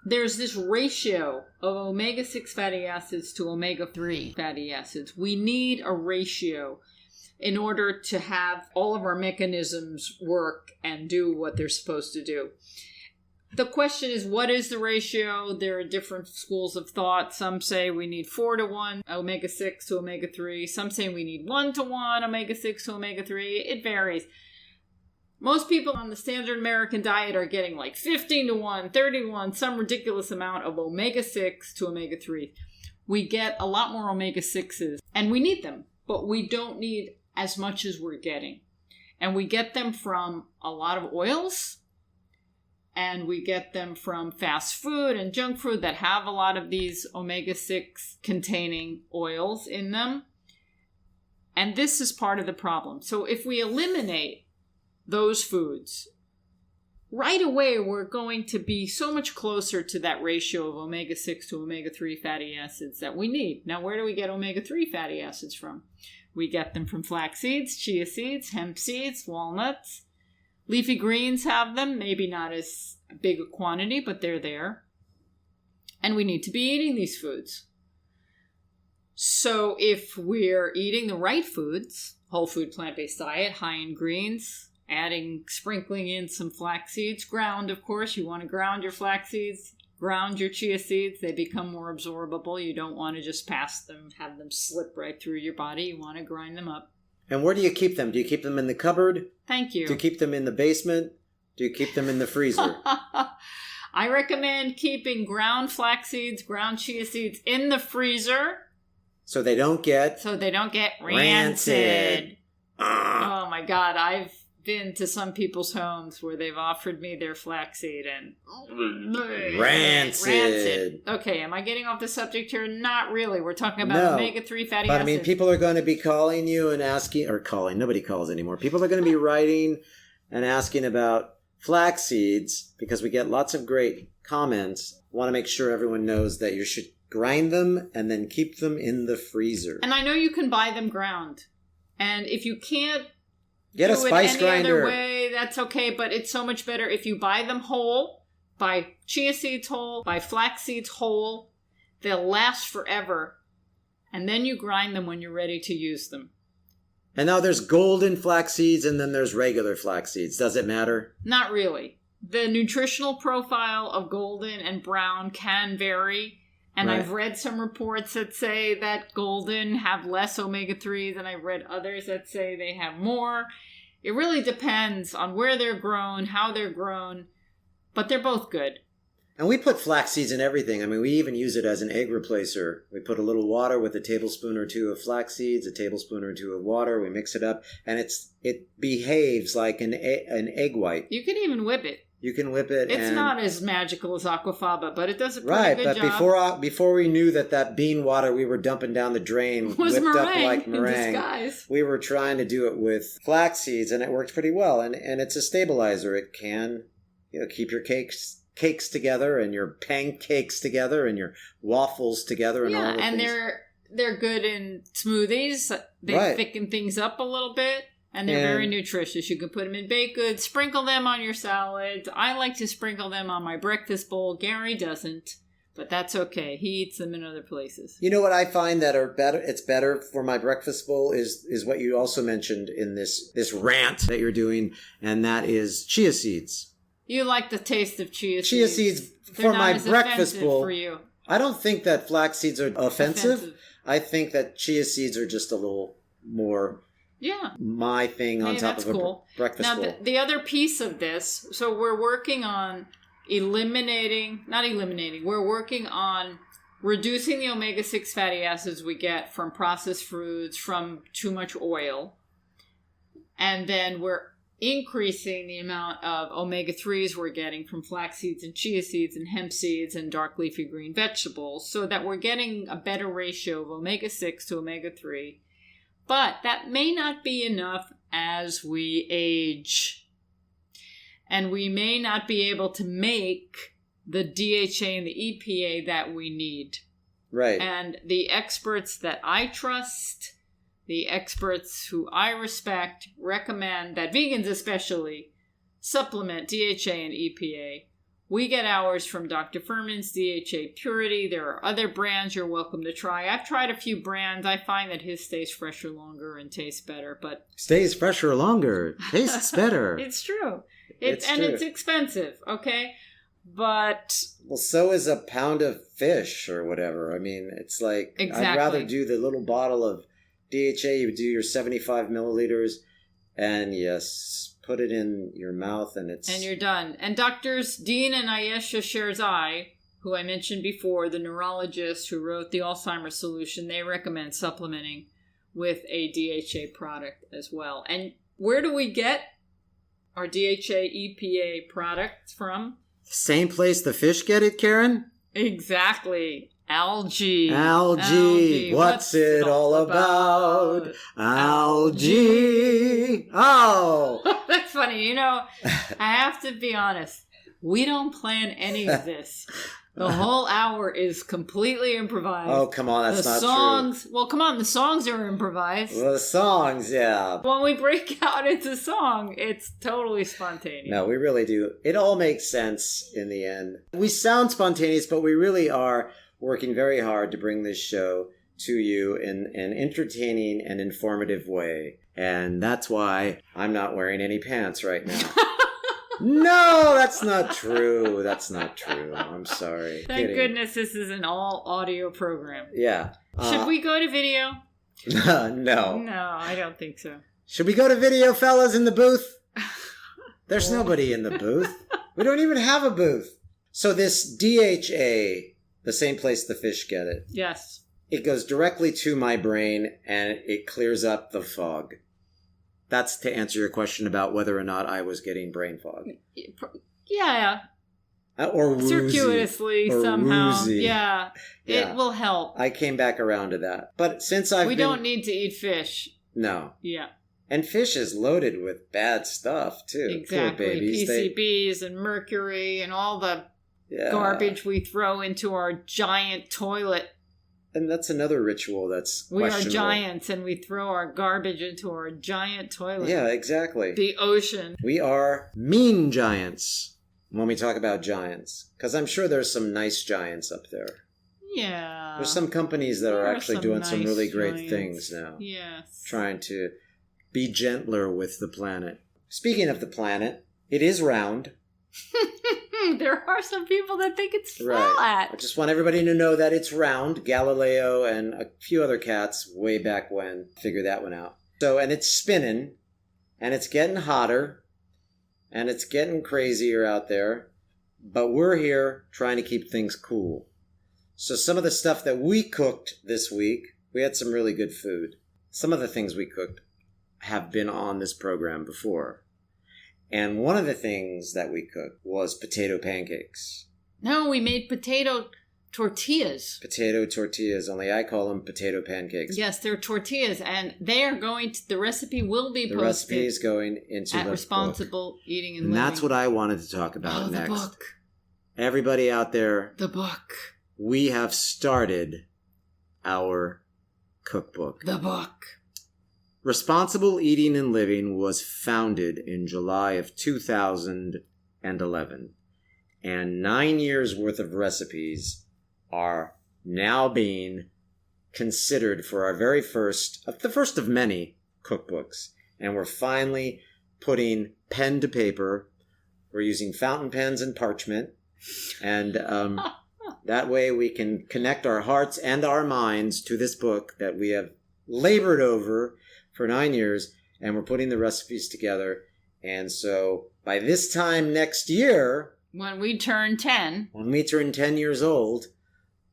there's this ratio of omega-6 fatty acids to omega-3 fatty acids. We need a ratio in order to have all of our mechanisms work and do what they're supposed to do. The question is, what is the ratio? There are different schools of thought. Some say we need 4-to-1 omega-6 to omega-3. Some say we need 1-to-1 omega-6 to omega-3. It varies. Most people on the standard American diet are getting like 15-to-1, 30-to-1, some ridiculous amount of omega-6 to omega-3. We get a lot more omega-6s, and we need them, but we don't need as much as we're getting. And we get them from a lot of oils And we get them from fast food and junk food that have a lot of these omega-6 containing oils in them. And this is part of the problem. So if we eliminate those foods, right away we're going to be so much closer to that ratio of omega-6 to omega-3 fatty acids that we need. Now, where do we get omega-3 fatty acids from? We get them from flax seeds, chia seeds, hemp seeds, walnuts. Leafy greens have them, maybe not as big a quantity, but they're there. And we need to be eating these foods. So if we're eating the right foods, whole food plant-based diet, high in greens, sprinkling in some flax seeds, ground, of course, you want to ground your flax seeds, ground your chia seeds, they become more absorbable. You don't want to just pass them, have them slip right through your body. You want to grind them up. And where do you keep them? Do you keep them in the cupboard? Thank you. Do you keep them in the basement? Do you keep them in the freezer? I recommend keeping ground flax seeds, ground chia seeds in the freezer. So they don't get rancid. Oh my God, I've been to some people's homes where they've offered me their flaxseed and rancid. Okay, am I getting off the subject here? Not really. We're talking about omega-3 fatty acids. But I mean, people are going to be calling you and asking, nobody calls anymore. People are going to be writing and asking about flax seeds because we get lots of great comments. I want to make sure everyone knows that you should grind them and then keep them in the freezer. And I know you can buy them ground. And if you can't get a spice grinder. Other way, that's okay, but it's so much better if you buy them whole, buy chia seeds whole, buy flax seeds whole. They'll last forever. And then you grind them when you're ready to use them. And now there's golden flax seeds and then there's regular flax seeds. Does it matter? Not really. The nutritional profile of golden and brown can vary. And right. I've read some reports that say that golden have less omega-3s, and I've read others that say they have more. It really depends on where they're grown, how they're grown, but they're both good. And we put flax seeds in everything. I mean, we even use it as an egg replacer. We put a little water with a tablespoon or two of flax seeds, a tablespoon or two of water. We mix it up, and it behaves like an egg white. You can even whip it. You can whip it. It's not as magical as aquafaba, but it does a pretty good job. Right, but before we knew that bean water we were dumping down the drain was whipped meringue up like meringue, in disguise. We were trying to do it with flax seeds, and it worked pretty well. And it's a stabilizer. It can, keep your cakes together and your pancakes together and your waffles together and all the things. Yeah, and they're good in smoothies. They thicken things up a little bit. And they're very nutritious. You can put them in baked goods, sprinkle them on your salads. I like to sprinkle them on my breakfast bowl. Gary doesn't, but that's okay. He eats them in other places. You know what I find that are better? It's better for my breakfast bowl is what you also mentioned in this rant that you're doing, and that is chia seeds. You like the taste of chia seeds. Chia seeds for my breakfast bowl. For you. I don't think that flax seeds are offensive. I think that chia seeds are just a little more... Yeah. My thing on top of a breakfast bowl. Now, the other piece of this, so we're working on we're working on reducing the omega-6 fatty acids we get from processed foods, from too much oil. And then we're increasing the amount of omega-3s we're getting from flax seeds and chia seeds and hemp seeds and dark leafy green vegetables so that we're getting a better ratio of omega-6 to omega-3. But that may not be enough as we age. And we may not be able to make the DHA and the EPA that we need. Right. And the experts that I trust, the experts who I respect, recommend that vegans especially supplement DHA and EPA. We get ours from Dr. Furman's DHA Purity. There are other brands you're welcome to try. I've tried a few brands. I find that his stays fresher longer and tastes better. But stays fresher longer, tastes better. It's true. It's expensive, okay? But... Well, so is a pound of fish or whatever. I mean, it's like... Exactly. I'd rather do the little bottle of DHA. You do your 75 milliliters and yes... Put it in your mouth and you're done. And Doctors Dean and Ayesha Sherzai, who I mentioned before, the neurologist who wrote the Alzheimer solution, they recommend supplementing with a DHA product as well. And where do we get our DHA EPA products from? Same place the fish get it, Caryn? Exactly. Algae. What's it all about? Algae. Oh. That's funny. You know, I have to be honest. We don't plan any of this. The whole hour is completely improvised. Oh, come on, that's not true. Well, come on, the songs are improvised. Well, the songs, yeah. When we break out into song, it's totally spontaneous. No, we really do. It all makes sense in the end. We sound spontaneous, but we really are working very hard to bring this show to you in an entertaining and informative way. And that's why I'm not wearing any pants right now. No, that's not true. That's not true. I'm sorry. Thank goodness this is an all-audio program. Yeah. Should we go to video? No. No, I don't think so. Should we go to video, fellas, in the booth? There's nobody in the booth. We don't even have a booth. So this DHA, the same place the fish get it. Yes. It goes directly to my brain, and it clears up the fog. That's to answer your question about whether or not I was getting brain fog. Yeah. Or woozy. Circuitously, or somehow. Woozy. Yeah. It will help. I came back around to that. But since we don't need to eat fish. No. Yeah. And fish is loaded with bad stuff, too. Exactly. Poor babies. PCBs and mercury and all the garbage we throw into our giant toilet. And that's another ritual that's questionable. We are giants, and we throw our garbage into our giant toilet. Yeah, exactly. The ocean. We are mean giants when we talk about giants. Because I'm sure there's some nice giants up there. Yeah. There's some companies that are actually doing some really great things now. Yes. Trying to be gentler with the planet. Speaking of the planet, it is round. There are some people that think it's flat. Right. I just want everybody to know that it's round. Galileo and a few other cats way back when figured that one out. So, and it's spinning, and it's getting hotter, and it's getting crazier out there, but we're here trying to keep things cool. So some of the stuff that we cooked this week, we had some really good food. Some of the things we cooked have been on this program before. And one of the things that we cooked was potato pancakes. No, we made potato tortillas. Potato tortillas, only I call them potato pancakes. Yes, they're tortillas, and they are the recipe will be posted. The recipe is going into at the Responsible book. Eating and And Living. that's what I wanted to talk about next. The book. Everybody out there. The book. We have started our cookbook. The book. Responsible Eating and Living was founded in July of 2011, and 9 years worth of recipes are now being considered for our very first, the first of many cookbooks, and we're finally putting pen to paper. We're using fountain pens and parchment, and that way we can connect our hearts and our minds to this book that we have labored over for 9 years, and we're putting the recipes together. And so by this time next year, when we turn 10 years old,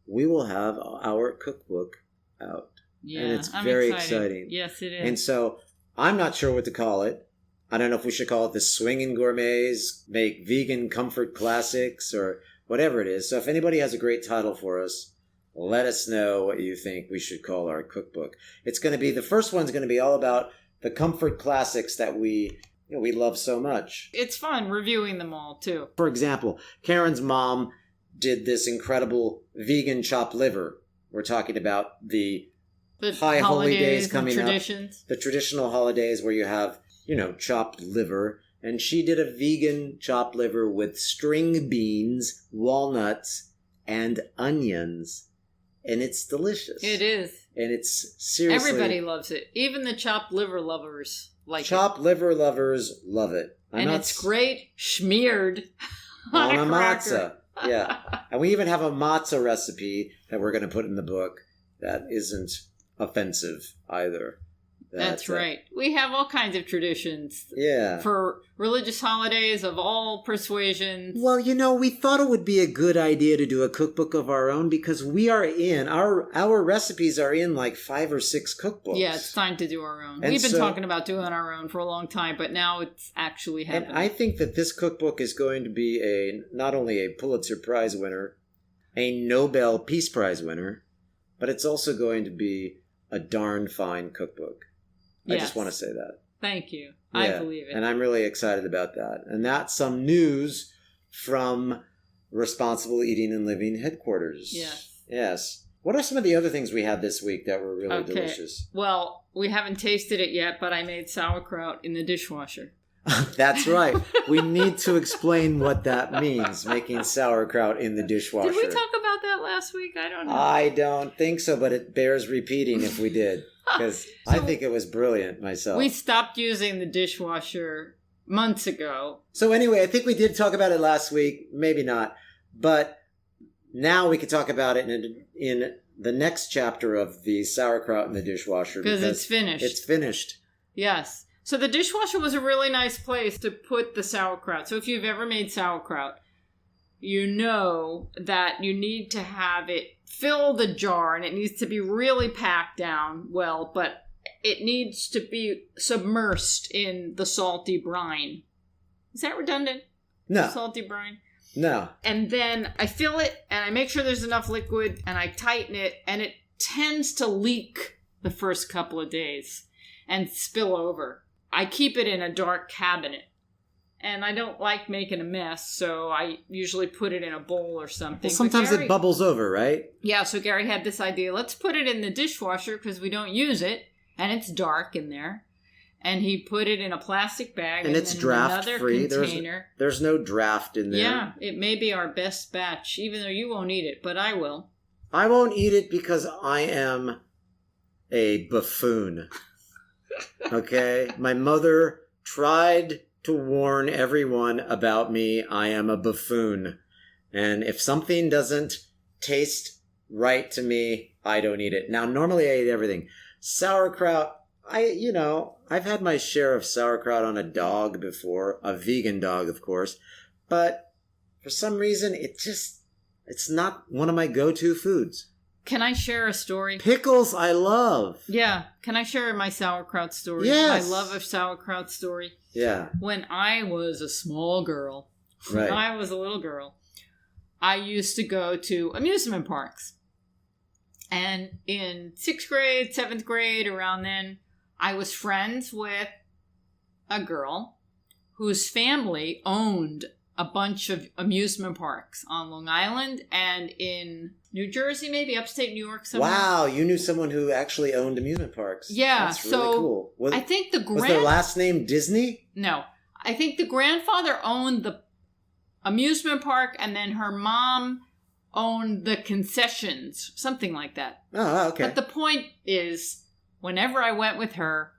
we will have our cookbook out. Yeah, and it's I'm very excited. exciting. Yes, it is. And so I'm not sure what to call it. I don't know if we should call it the Swingin' Gourmets, make vegan comfort classics, or whatever it is. So if anybody has a great title for us, let us know what you think we should call our cookbook. It's going to be, the first one's going to be all about the comfort classics that we love so much. It's fun reviewing them all, too. For example, Caryn's mom did this incredible vegan chopped liver. We're talking about the high holy days coming up. The traditional holidays where you have, chopped liver. And she did a vegan chopped liver with string beans, walnuts, and onions. And it's delicious. It is. And it's seriously... Everybody loves it. Even the chopped liver lovers like it. Chopped liver lovers love it. It's great smeared on a matzah. Yeah. And we even have a matzah recipe that we're going to put in the book that isn't offensive either. That's right. We have all kinds of traditions. Yeah. For religious holidays of all persuasions. Well, we thought it would be a good idea to do a cookbook of our own because we are our recipes are in like 5 or 6 cookbooks. Yeah, it's time to do our own. We've been talking about doing our own for a long time, but now it's actually happening. And I think that this cookbook is going to be not only a Pulitzer Prize winner, a Nobel Peace Prize winner, but it's also going to be a darn fine cookbook. I just want to say that. Thank you. Yeah, I believe it. And I'm really excited about that. And that's some news from Responsible Eating and Living headquarters. Yes. What are some of the other things we had this week that were really delicious? Well, we haven't tasted it yet, but I made sauerkraut in the dishwasher. That's right. We need to explain what that means, making sauerkraut in the dishwasher. Did we talk about that last week? I don't know. I don't think so, but it bears repeating if we did. Because I think it was brilliant myself. We stopped using the dishwasher months ago. So anyway, I think we did talk about it last week. Maybe not. But now we could talk about it in the next chapter of the sauerkraut in the dishwasher. Because it's finished. It's finished. Yes. So the dishwasher was a really nice place to put the sauerkraut. So if you've ever made sauerkraut, you know that you need to have it fill the jar, and it needs to be really packed down well, but it needs to be submersed in the salty brine. Is that redundant? No. Salty brine? No. And then I fill it, and I make sure there's enough liquid, and I tighten it, and it tends to leak the first couple of days and spill over. I keep it in a dark cabinet. And I don't like making a mess, so I usually put it in a bowl or something. Well, sometimes it bubbles over, right? Yeah, so Gary had this idea. Let's put it in the dishwasher because we don't use it, and it's dark in there. And he put it in a plastic bag. And it's draft-free. Container. There's no draft in there. Yeah, it may be our best batch, even though you won't eat it, but I will. I won't eat it because I am a buffoon. Okay? My mother tried to warn everyone about me. I am a buffoon. And if something doesn't taste right to me, I don't eat it. Now, normally I eat everything. Sauerkraut, I've had my share of sauerkraut on a dog before, a vegan dog, of course. But for some reason, it's not one of my go-to foods. Can I share a story? Pickles, I love. Yeah. Can I share my sauerkraut story? Yes. My love of sauerkraut story. Yeah. When I was a small girl, when I was a little girl, I used to go to amusement parks. And in 6th grade, 7th grade, around then, I was friends with a girl whose family owned a bunch of amusement parks on Long Island and in New Jersey, maybe upstate New York somewhere. Wow, you knew someone who actually owned amusement parks. Yeah, that's really cool. I think was their last name Disney? No, I think the grandfather owned the amusement park, and then her mom owned the concessions, something like that. Oh, okay. But the point is, whenever I went with her,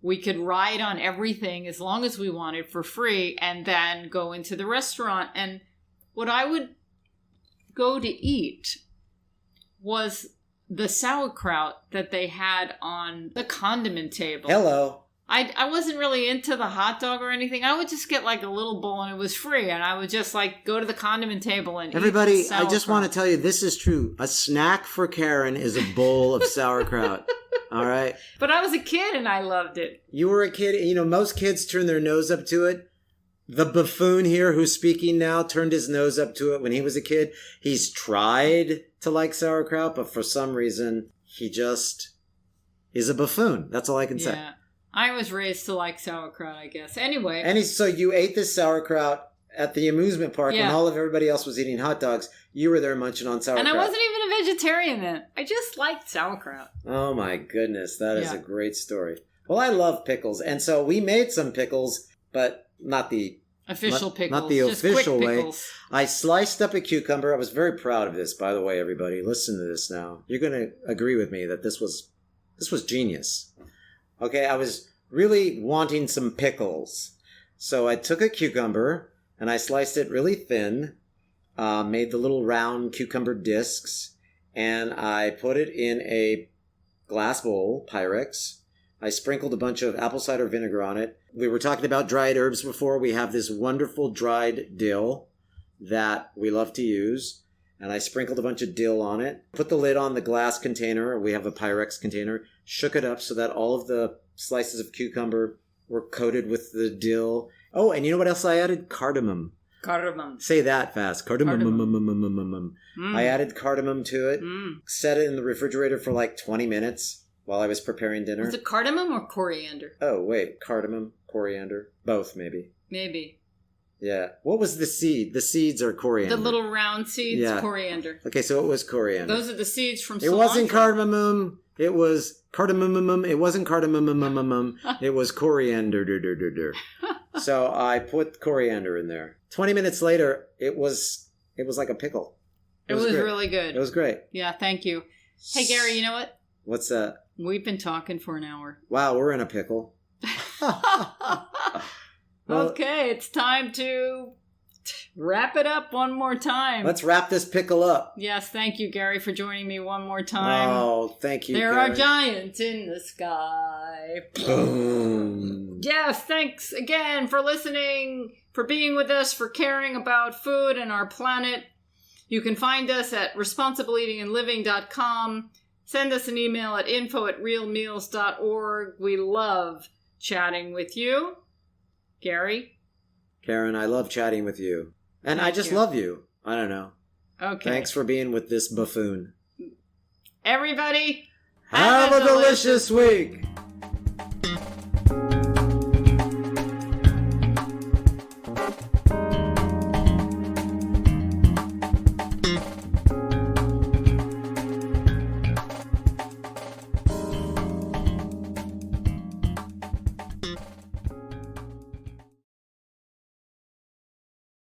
we could ride on everything as long as we wanted for free and then go into the restaurant. And what I would go to eat was the sauerkraut that they had on the condiment table. Hello. I wasn't really into the hot dog or anything. I would just get like a little bowl and it was free. And I would just like go to the condiment table and Everybody, eat sauerkraut. I just want to tell you, this is true. A snack for Caryn is a bowl of sauerkraut. All right? But I was a kid and I loved it. You were a kid. Most kids turn their nose up to it. The buffoon here who's speaking now turned his nose up to it when he was a kid. He's tried to like sauerkraut, but for some reason, he just is a buffoon. That's all I can say. Yeah. I was raised to like sauerkraut, I guess. Anyway. And so you ate this sauerkraut at the amusement park when all of everybody else was eating hot dogs. You were there munching on sauerkraut. And I wasn't even a vegetarian then. I just liked sauerkraut. Oh my goodness. That is a great story. Well, I love pickles. And so we made some pickles, but not the official pickles. Not the just official quick way. Pickles. I sliced up a cucumber. I was very proud of this, by the way, everybody. Listen to this now. You're going to agree with me that this was genius. Okay, I was really wanting some pickles. So I took a cucumber and I sliced it really thin, made the little round cucumber discs, and I put it in a glass bowl, Pyrex. I sprinkled a bunch of apple cider vinegar on it. We were talking about dried herbs before. We have this wonderful dried dill that we love to use. And I sprinkled a bunch of dill on it. Put the lid on the glass container. We have a Pyrex container. Shook it up so that all of the slices of cucumber were coated with the dill. Oh, and you know what else I added? Cardamom. Cardamom. Say that fast. Cardamom. Cardamom. I added cardamom to it. Set it in the refrigerator for like 20 minutes while I was preparing dinner. Was it cardamom or coriander? Oh, wait. Cardamom, coriander. Both, maybe. Maybe. Yeah. What was the seed? The seeds are coriander. The little round seeds, coriander. Okay, so it was coriander. Those are the seeds from cilantro. It wasn't cardamom. It was cardamom. It wasn't cardamom. It was coriander. So I put coriander in there. 20 minutes later, it was like a pickle. It was really good. It was great. Yeah, thank you. Hey, Gary, you know what? What's that? We've been talking for an hour. Wow, we're in a pickle. Well, okay, it's time to wrap it up one more time. Let's wrap this pickle up. Yes, thank you, Gary, for joining me one more time. Oh, thank you, There Caryn. are giants in the sky. Boom. Yes, thanks again for listening, for being with us, for caring about food and our planet. You can find us at responsibleeatingandliving.com. Send us an email at info@realmeals.org. We love chatting with you. Gary? Caryn, I love chatting with you. And Thank I just you. love you. I don't know. Okay. Thanks for being with this buffoon. Everybody, Have a delicious week.